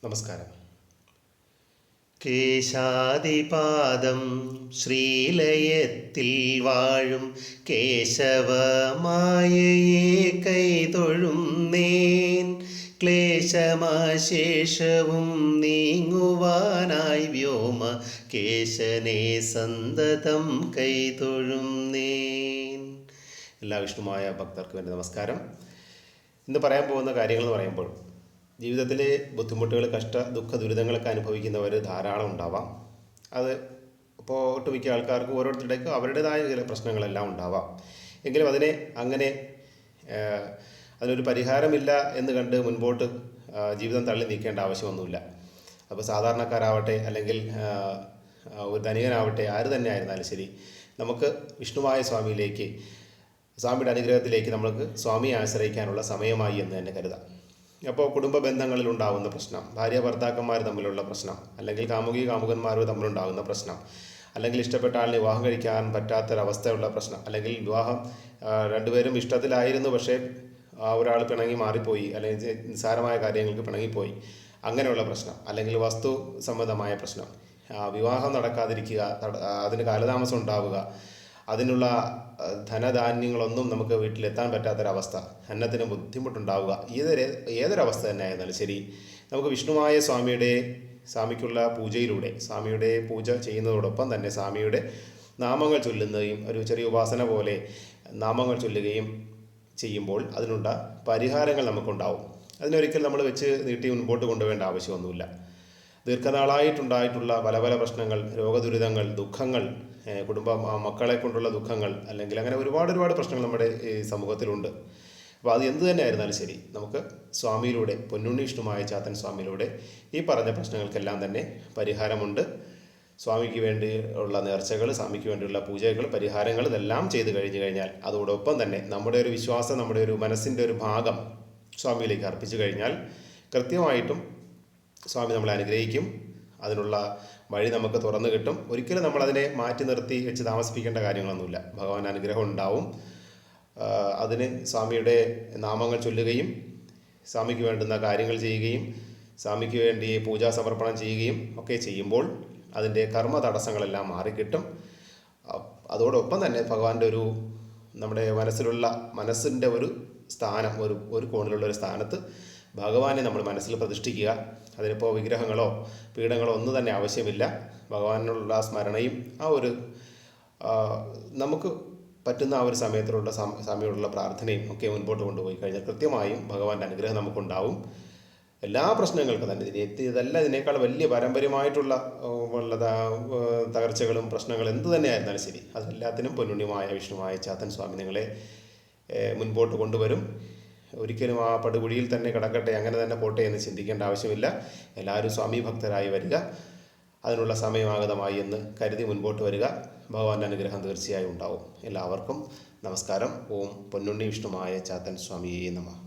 നമസ്കാരം. കേശാദിപാദം ശ്രീലയത്തിൽ വാഴും കേശവമായയെ കൈതൊഴുന്നേൻ. ക്ലേശമാശേഷവും നീങ്ങുവാനായി വ്യോമ കേശനെ സന്തതം കൈതൊഴുന്നേൻ. എല്ലാ വിഷ്ണുമായ ഭക്തർക്ക് വേണ്ടി നമസ്കാരം. ഇന്ന് പറയാൻ പോകുന്ന കാര്യങ്ങൾ എന്ന് പറയുമ്പോൾ, ജീവിതത്തിലെ ബുദ്ധിമുട്ടുകൾ, ദുഃഖ ദുരിതങ്ങളൊക്കെ അനുഭവിക്കുന്നവർ ധാരാളം ഉണ്ടാവാം. അത് ഇപ്പോൾ ഒട്ടുമിക്ക ആൾക്കാർക്ക് ഓരോരുത്തരുടെയൊക്കെ അവരുടേതായ ചില പ്രശ്നങ്ങളെല്ലാം ഉണ്ടാവാം. എങ്കിലും അതിനൊരു പരിഹാരമില്ല എന്ന് കണ്ട് മുൻപോട്ട് ജീവിതം തള്ളി നീക്കേണ്ട ആവശ്യമൊന്നുമില്ല. അപ്പോൾ സാധാരണക്കാരാവട്ടെ, അല്ലെങ്കിൽ ഒരു ധനികനാവട്ടെ, ആര് തന്നെ ആയിരുന്നാലും ശരി, നമുക്ക് വിഷ്ണുവായ സ്വാമിയിലേക്ക്, സ്വാമിയുടെ അനുഗ്രഹത്തിലേക്ക് നമുക്ക് സ്വാമിയെ ആശ്രയിക്കാനുള്ള സമയമായി എന്ന് തന്നെ കരുതാം. അപ്പോൾ കുടുംബ ബന്ധങ്ങളിൽ ഉണ്ടാകുന്ന പ്രശ്നം, ഭാര്യ ഭർത്താക്കന്മാർ തമ്മിലുള്ള പ്രശ്നം, അല്ലെങ്കിൽ കാമുകന്മാർ തമ്മിലുണ്ടാകുന്ന പ്രശ്നം, അല്ലെങ്കിൽ ഇഷ്ടപ്പെട്ട ആളിന് വിവാഹം കഴിക്കാൻ പറ്റാത്തൊരവസ്ഥയുള്ള പ്രശ്നം, അല്ലെങ്കിൽ വിവാഹം രണ്ടുപേരും ഇഷ്ടത്തിലായിരുന്നു, പക്ഷേ ഒരാൾ പിണങ്ങി മാറിപ്പോയി, അല്ലെങ്കിൽ നിസ്സാരമായ കാര്യങ്ങൾക്ക് പിണങ്ങിപ്പോയി, അങ്ങനെയുള്ള പ്രശ്നം, അല്ലെങ്കിൽ വസ്തു സംബന്ധമായ പ്രശ്നം, വിവാഹം നടക്കാതിരിക്കുക, അതിന് കാലതാമസം ഉണ്ടാവുക, അതിനുള്ള ധനധാന്യങ്ങളൊന്നും നമുക്ക് വീട്ടിലെത്താൻ പറ്റാത്തൊരവസ്ഥ, അന്നത്തിന് ബുദ്ധിമുട്ടുണ്ടാവുക, ഏതൊരവസ്ഥ തന്നെ ആയിരുന്നാലും ശരി, നമുക്ക് വിഷ്ണുവായ സ്വാമിക്കുള്ള പൂജയിലൂടെ, സ്വാമിയുടെ പൂജ ചെയ്യുന്നതോടൊപ്പം തന്നെ സ്വാമിയുടെ നാമങ്ങൾ ചൊല്ലുന്നതും, ഒരു ചെറിയ ഉപാസന പോലെ നാമങ്ങൾ ചൊല്ലുകയും ചെയ്യുമ്പോൾ അതിനുള്ള പരിഹാരങ്ങൾ നമുക്കുണ്ടാവും. അതിനൊരിക്കൽ നമ്മൾ വെച്ച് നീട്ടി മുൻപോട്ട് കൊണ്ടുപോകേണ്ട ആവശ്യമൊന്നുമില്ല. ദീർഘനാളായിട്ടുണ്ടായിട്ടുള്ള പല പല പ്രശ്നങ്ങൾ, രോഗദുരിതങ്ങൾ, ദുഃഖങ്ങൾ, മക്കളെ കൊണ്ടുള്ള ദുഃഖങ്ങൾ, അല്ലെങ്കിൽ അങ്ങനെ ഒരുപാട് പ്രശ്നങ്ങൾ നമ്മുടെ ഈ സമൂഹത്തിലുണ്ട്. അപ്പോൾ അത് എന്ത് തന്നെ ആയിരുന്നാലും ശരി, നമുക്ക് സ്വാമിയിലൂടെ, പൊന്നുണ്ണി വിഷ്ണുമായ ചാത്തൻ സ്വാമിയിലൂടെ ഈ പറഞ്ഞ പ്രശ്നങ്ങൾക്കെല്ലാം തന്നെ പരിഹാരമുണ്ട്. സ്വാമിക്ക് വേണ്ടിയുള്ള നേർച്ചകൾ, സ്വാമിക്ക് വേണ്ടിയുള്ള പൂജകൾ, പരിഹാരങ്ങൾ, ഇതെല്ലാം ചെയ്തു കഴിഞ്ഞാൽ അതോടൊപ്പം തന്നെ നമ്മുടെ ഒരു വിശ്വാസം, നമ്മുടെ ഒരു മനസ്സിൻ്റെ ഒരു ഭാഗം സ്വാമിയിലേക്ക് അർപ്പിച്ചു കഴിഞ്ഞാൽ കൃത്യമായിട്ടും സ്വാമി നമ്മളെ അനുഗ്രഹിക്കും. അതിനുള്ള വഴി നമുക്ക് തുറന്നു കിട്ടും. ഒരിക്കലും നമ്മളതിനെ മാറ്റി നിർത്തി വെച്ച് താമസിപ്പിക്കേണ്ട കാര്യങ്ങളൊന്നുമില്ല. ഭഗവാൻ അനുഗ്രഹം ഉണ്ടാവും. അതിന് സ്വാമിയുടെ നാമങ്ങൾ ചൊല്ലുകയും, സ്വാമിക്ക് വേണ്ടുന്ന കാര്യങ്ങൾ ചെയ്യുകയും, സ്വാമിക്ക് വേണ്ടി പൂജാ സമർപ്പണം ചെയ്യുകയും ഒക്കെ ചെയ്യുമ്പോൾ അതിൻ്റെ കർമ്മ തടസ്സങ്ങളെല്ലാം മാറിക്കിട്ടും. അതോടൊപ്പം തന്നെ ഭഗവാന്റെ നമ്മുടെ മനസ്സിൻ്റെ ഒരു സ്ഥാനം, ഒരു കോണിലുള്ളൊരു സ്ഥാനത്ത് ഭഗവാനെ നമ്മൾ മനസ്സിൽ പ്രതിഷ്ഠിക്കുക. അതിനിപ്പോൾ വിഗ്രഹങ്ങളോ പീഠങ്ങളോ ഒന്നും തന്നെ ആവശ്യമില്ല. ഭഗവാനുള്ള സ്മരണയും നമുക്ക് പറ്റുന്ന ആ ഒരു സമയത്തോടുള്ള പ്രാർത്ഥനയും ഒക്കെ മുൻപോട്ട് കൊണ്ടുപോയി കഴിഞ്ഞാൽ കൃത്യമായും ഭഗവാന്റെ അനുഗ്രഹം നമുക്കുണ്ടാവും. എല്ലാ പ്രശ്നങ്ങൾക്കും തന്നെ ഇതിനേക്കാൾ വലിയ പാരമ്പര്യമായിട്ടുള്ള തകർച്ചകളും പ്രശ്നങ്ങളും എന്ത് തന്നെ ആയിരുന്നാലും ശരി, അതെല്ലാത്തിനും പൊന്നുണ്ണിമായ വിഷ്ണുവായ ചാത്തൻ സ്വാമി നിങ്ങളെ മുൻപോട്ട് കൊണ്ടുവരും. ഒരിക്കലും ആ പടുകുഴിയിൽ തന്നെ കിടക്കട്ടെ, അങ്ങനെ തന്നെ പോട്ടെ എന്ന് ചിന്തിക്കേണ്ട ആവശ്യമില്ല. എല്ലാവരും സ്വാമി ഭക്തരായി വരിക. അതിനുള്ള സമയമാഗതമായി എന്ന് കരുതി മുൻപോട്ട് വരിക. ഭഗവാന്റെ അനുഗ്രഹം തീർച്ചയായും ഉണ്ടാവും. എല്ലാവർക്കും നമസ്കാരം. ഓം പൊന്നുണ്ണി വിഷ്ണുമായ ചാത്തൻ സ്വാമിയേ നമഃ.